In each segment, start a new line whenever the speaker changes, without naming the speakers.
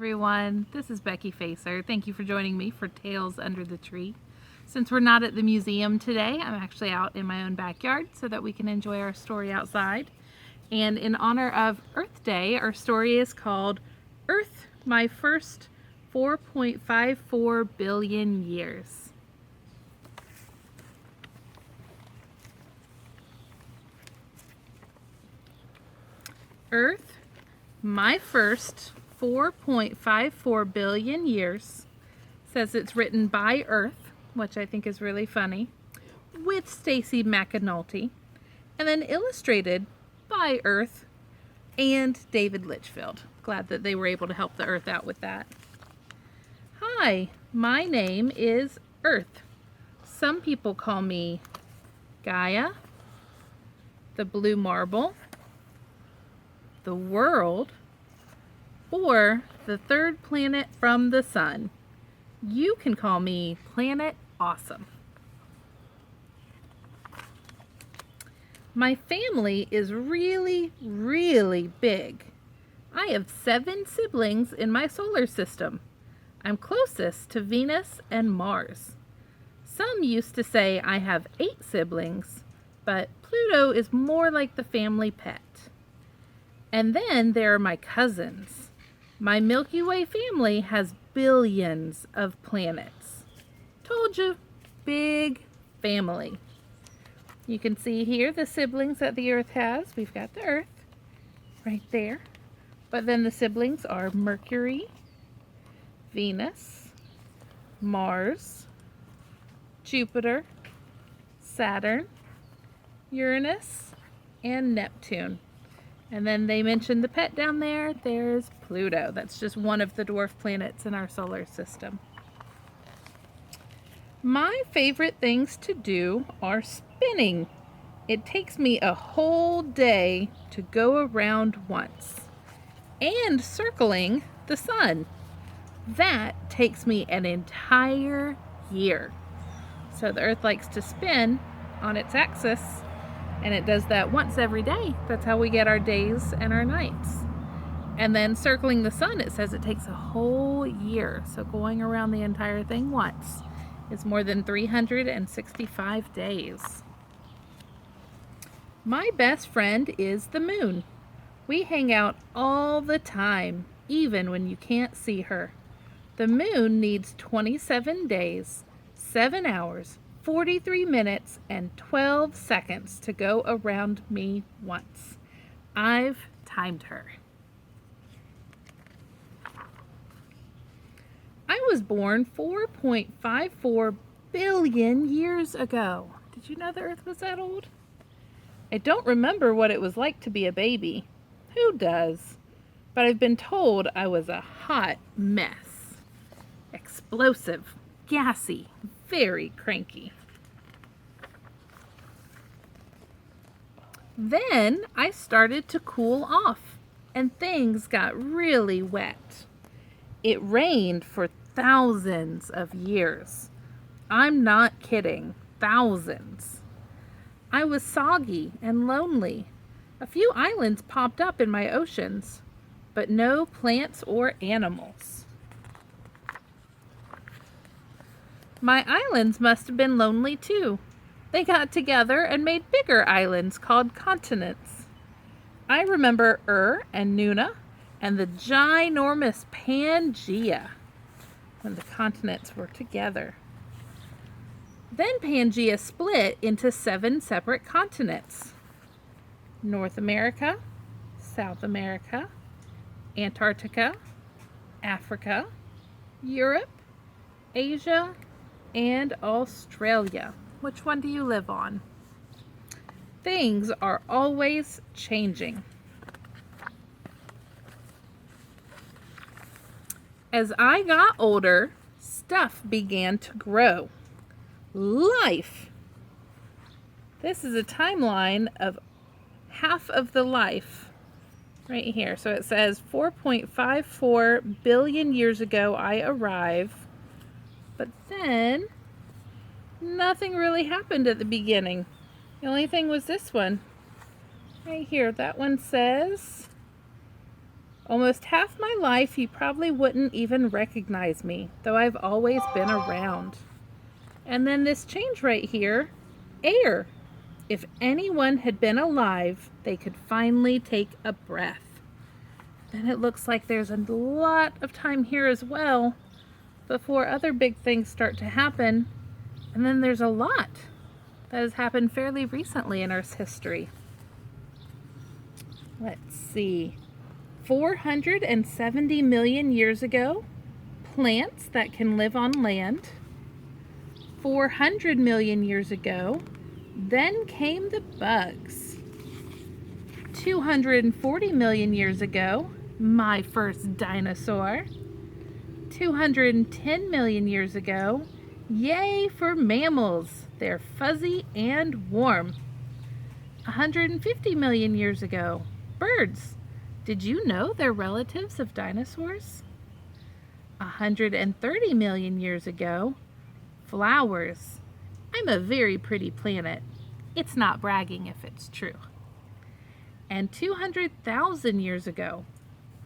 everyone. This is Becky Facer. Thank you for joining me for Tales Under the Tree. Since we're not at the museum today, I'm actually out in my own backyard so that we can enjoy our story outside. And in honor of Earth Day, our story is called Earth, My First 4.54 Billion Years. Earth, my first 4.54 billion years. Says it's written by Earth, which I think is really funny, with Stacy McAnulty, and then illustrated by Earth and David Litchfield. Glad that they were able to help the Earth out with that. Hi, my name is Earth. Some people call me Gaia, the blue marble, the world, or the third planet from the sun. You can call me Planet Awesome. My family is really, really big. I have 7 siblings in my solar system. I'm closest to Venus and Mars. Some used to say I have 8 siblings, but Pluto is more like the family pet. And then there are my cousins. My Milky Way family has billions of planets. Told you, big family. You can see here the siblings that the Earth has. We've got the Earth right there. But then the siblings are Mercury, Venus, Mars, Jupiter, Saturn, Uranus, and Neptune. And then they mentioned the pet down there. There's Pluto. That's just one of the dwarf planets in our solar system. My favorite things to do are spinning. It takes me a whole day to go around once. And circling the sun. That takes me an entire year. So the Earth likes to spin on its axis, and it does that once every day. That's how we get our days and our nights. And then circling the sun, it says it takes a whole year. So going around the entire thing once is more than 365 days. My best friend is the moon. We hang out all the time, even when you can't see her. The moon needs 27 days, 7 hours, 43 minutes, and 12 seconds to go around me once. I've timed her. I was born 4.54 billion years ago. Did you know the Earth was that old? I don't remember what it was like to be a baby. Who does? But I've been told I was a hot mess. Explosive, gassy, very cranky. Then I started to cool off and things got really wet. It rained for thousands of years. I'm not kidding, thousands. I was soggy and lonely. A few islands popped up in my oceans, but no plants or animals. My islands must have been lonely too. They got together and made bigger islands called continents. I remember and Nuna and the ginormous Pangea when the continents were together. Then Pangea split into 7 separate continents. North America, South America, Antarctica, Africa, Europe, Asia, and Australia. Which one do you live on? Things are always changing. As I got older, stuff began to grow. Life. This is a timeline of half of the life right here. So it says 4.54 billion years ago I arrive, but then nothing really happened at the beginning. The only thing was this one right here. That one says Almost half my life you probably wouldn't even recognize me, though I've always been around. And then this change right here, air. If anyone had been alive, they could finally take a breath. Then it looks like there's a lot of time here as well before other big things start to happen. And then there's a lot that has happened fairly recently in Earth's history. Let's see. 470 million years ago, plants that can live on land. 400 million years ago, then came the bugs. 240 million years ago, my first dinosaur. 210 million years ago, yay for mammals, they're fuzzy and warm. 150 million years ago, birds. Did you know they're relatives of dinosaurs? 130 million years ago, flowers. I'm a very pretty planet. It's not bragging if it's true. And 200,000 years ago,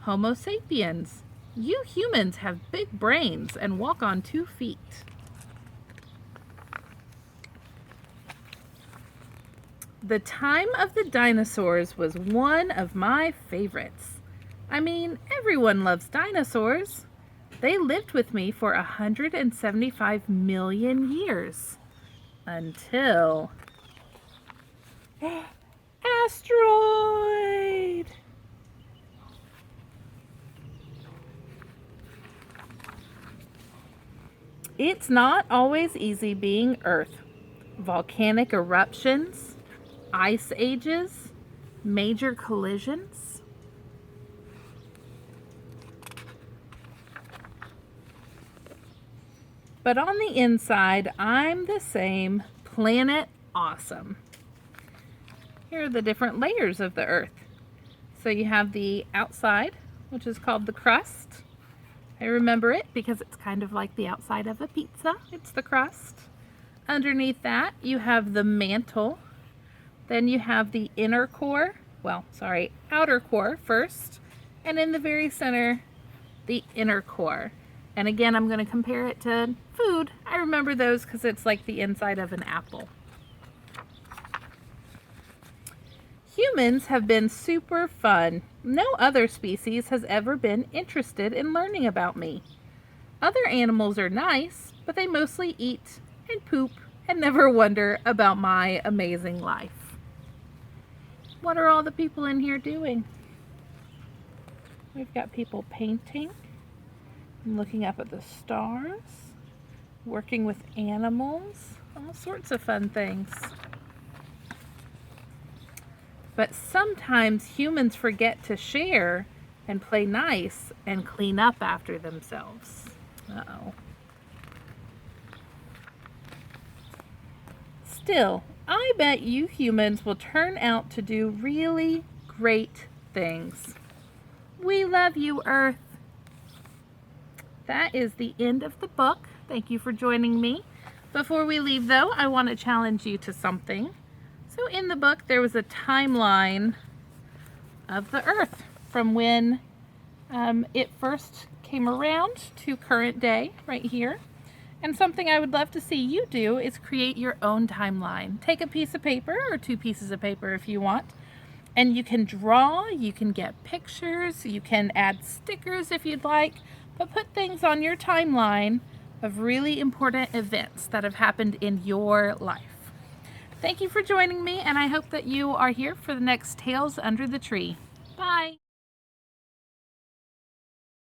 Homo sapiens. You humans have big brains and walk on 2 feet. The time of the dinosaurs was one of my favorites. I mean, everyone loves dinosaurs. They lived with me for 175 million years. Until... asteroid! It's not always easy being Earth. Volcanic eruptions, ice ages, major collisions. But on the inside, I'm the same, planet awesome. Here are the different layers of the Earth. So you have the outside, which is called the crust. I remember it because it's kind of like the outside of a pizza. It's the crust. Underneath that, you have the mantle. Then you have the outer core first. And in the very center, the inner core. And again, I'm going to compare it to food. I remember those because it's like the inside of an apple. Humans have been super fun. No other species has ever been interested in learning about me. Other animals are nice, but they mostly eat and poop and never wonder about my amazing life. What are all the people in here doing? We've got people painting, looking up at the stars, working with animals, all sorts of fun things. But sometimes humans forget to share and play nice and clean up after themselves. Uh-oh. Still, I bet you humans will turn out to do really great things. We love you, Earth. That is the end of the book. Thank you for joining me. Before we leave, though, I want to challenge you to something. So in the book, there was a timeline of the Earth from when it first came around to current day right here. And something I would love to see you do is create your own timeline. Take a piece of paper or 2 pieces of paper if you want, and you can draw, you can get pictures, you can add stickers if you'd like, but put things on your timeline of really important events that have happened in your life. Thank you for joining me, and I hope that you are here for the next Tales Under the Tree. Bye!